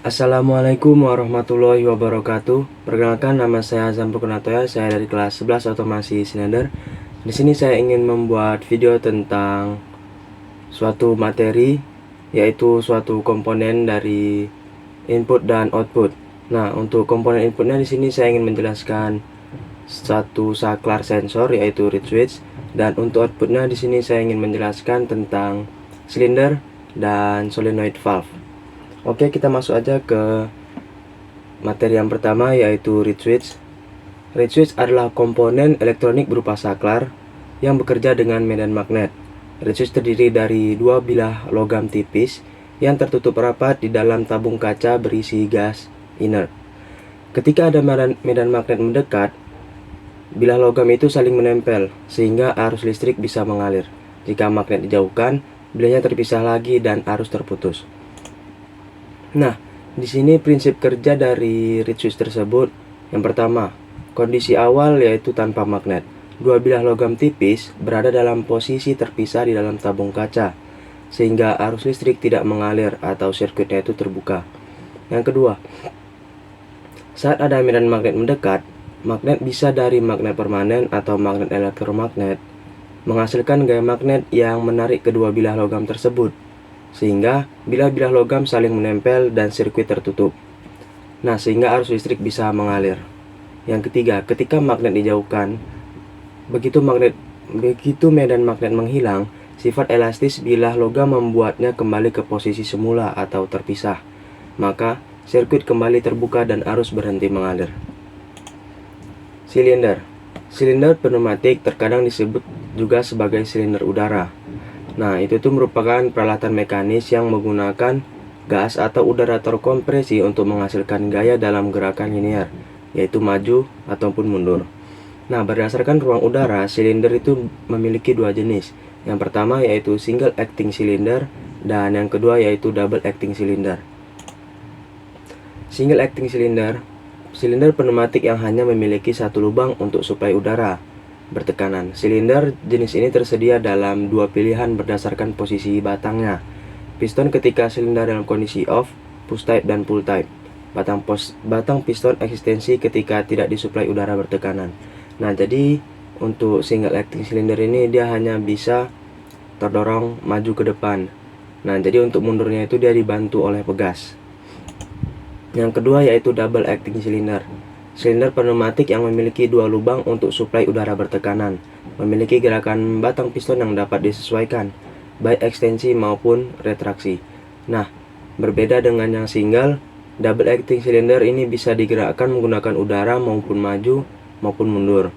Assalamualaikum warahmatullahi wabarakatuh. Perkenalkan, nama saya Azam Purkunatoya. Saya dari kelas 11 Otomasi Silinder. Di sini saya ingin membuat video tentang suatu materi, yaitu suatu komponen dari input dan output. Nah, untuk komponen inputnya di sini saya ingin menjelaskan satu saklar sensor, yaitu reed switch, dan untuk outputnya di sini saya ingin menjelaskan tentang silinder dan solenoid valve. Oke, kita masuk aja ke materi yang pertama, yaitu reed switch. Reed switch adalah komponen elektronik berupa saklar yang bekerja dengan medan magnet. Reed switch terdiri dari dua bilah logam tipis yang tertutup rapat di dalam tabung kaca berisi gas inert. Ketika ada medan magnet mendekat, bilah logam itu saling menempel sehingga arus listrik bisa mengalir. Jika magnet dijauhkan, bilahnya terpisah lagi dan arus terputus. Nah, di sini prinsip kerja dari reed switch tersebut. Yang pertama, kondisi awal yaitu tanpa magnet. Dua bilah logam tipis berada dalam posisi terpisah di dalam tabung kaca, sehingga arus listrik tidak mengalir atau sirkuitnya itu terbuka. Yang kedua, saat ada medan magnet mendekat, magnet bisa dari magnet permanen atau magnet elektromagnet, menghasilkan gaya magnet yang menarik kedua bilah logam tersebut, sehingga bilah-bilah logam saling menempel dan sirkuit tertutup. Nah, sehingga arus listrik bisa mengalir. Yang ketiga, ketika magnet dijauhkan, begitu medan magnet menghilang, sifat elastis bilah logam membuatnya kembali ke posisi semula atau terpisah. Maka, sirkuit kembali terbuka dan arus berhenti mengalir. Silinder. Silinder pneumatik terkadang disebut juga sebagai silinder udara. Nah, itu tuh merupakan peralatan mekanis yang menggunakan gas atau udara terkompresi untuk menghasilkan gaya dalam gerakan linear, yaitu maju ataupun mundur. Nah, berdasarkan ruang udara, silinder itu memiliki dua jenis. Yang pertama yaitu single acting cylinder dan yang kedua yaitu double acting cylinder. Single acting cylinder, silinder pneumatik yang hanya memiliki satu lubang untuk suplai udara bertekanan. Silinder jenis ini tersedia dalam dua pilihan berdasarkan posisi batangnya. Piston ketika silinder dalam kondisi off, push type dan pull type. Batang piston eksistensi ketika tidak disuplai udara bertekanan. Nah, jadi untuk single acting silinder ini dia hanya bisa terdorong maju ke depan. Nah, jadi untuk mundurnya itu dia dibantu oleh pegas. Yang kedua yaitu double acting silinder. Silinder pneumatik yang memiliki dua lubang untuk suplai udara bertekanan, memiliki gerakan batang piston yang dapat disesuaikan, baik ekstensi maupun retraksi. Nah, berbeda dengan yang single, double acting silinder ini bisa digerakkan menggunakan udara maupun maju maupun mundur.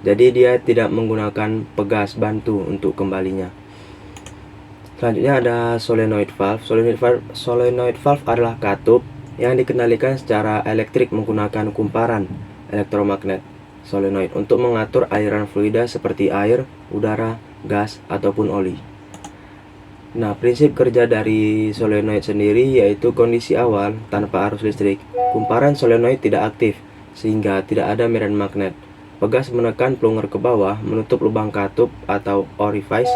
Jadi dia tidak menggunakan pegas bantu untuk kembalinya. Selanjutnya ada solenoid valve. Solenoid valve adalah katup yang dikendalikan secara elektrik menggunakan kumparan elektromagnet solenoid untuk mengatur aliran fluida seperti air, udara, gas, ataupun oli. Nah, prinsip kerja dari solenoid sendiri yaitu kondisi awal tanpa arus listrik. Kumparan solenoid tidak aktif sehingga tidak ada medan magnet. Pegas menekan plunger ke bawah menutup lubang katup atau orifice.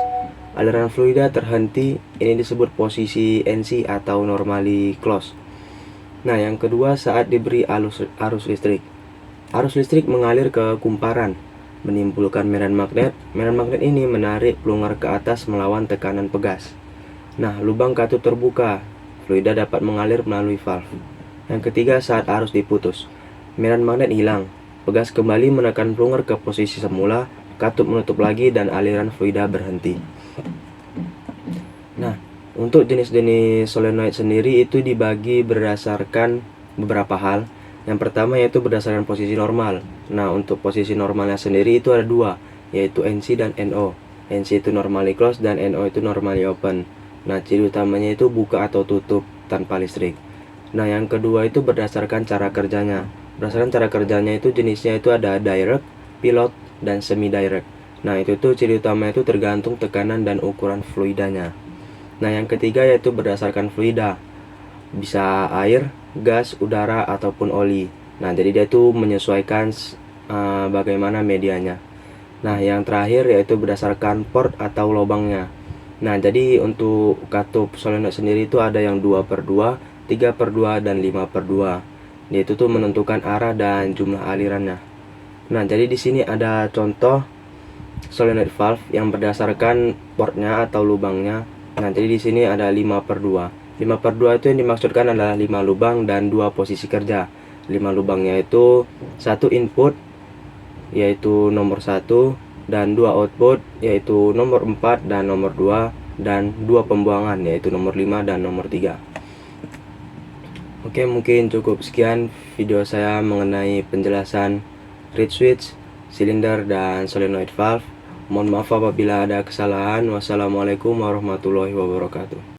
Aliran fluida terhenti, ini disebut posisi NC atau normally close. Nah, yang kedua saat diberi arus listrik. Arus listrik mengalir ke kumparan, menimbulkan medan magnet. Medan magnet ini menarik plunger ke atas melawan tekanan pegas. Nah, lubang katup terbuka, fluida dapat mengalir melalui valve. Yang ketiga saat arus diputus. Medan magnet hilang, pegas kembali menekan plunger ke posisi semula, katup menutup lagi dan aliran fluida berhenti. Nah, untuk jenis-jenis solenoid sendiri itu dibagi berdasarkan beberapa hal. Yang pertama yaitu berdasarkan posisi normal. Nah, untuk posisi normalnya sendiri itu ada dua, yaitu NC dan NO. NC itu normally closed dan NO itu normally open. Nah, ciri utamanya itu buka atau tutup tanpa listrik. Nah, yang kedua itu berdasarkan cara kerjanya. Berdasarkan cara kerjanya itu jenisnya itu ada direct, pilot, dan semi direct. Nah, itu tuh ciri utama itu tergantung tekanan dan ukuran fluidanya. Nah, yang ketiga yaitu berdasarkan fluida, bisa air, gas, udara, ataupun oli. Nah, jadi dia itu menyesuaikan bagaimana medianya. Nah, yang terakhir yaitu berdasarkan port atau lubangnya. Nah, jadi untuk katup solenoid sendiri itu ada yang 2/2, 3/2, dan 5/2. Yaitu tuh menentukan arah dan jumlah alirannya. Nah, jadi di sini ada contoh solenoid valve yang berdasarkan portnya atau lubangnya. Nah, jadi di sini ada 5/2. 5/2 itu yang dimaksudkan adalah 5 lubang dan 2 posisi kerja. 5 lubangnya itu 1 input yaitu nomor 1, dan 2 output yaitu nomor 4 dan nomor 2, dan 2 pembuangan yaitu nomor 5 dan nomor 3. Oke, mungkin cukup sekian video saya mengenai penjelasan reed switch, silinder, dan solenoid valve. Mohon maaf apabila ada kesalahan. Wassalamualaikum warahmatullahi wabarakatuh.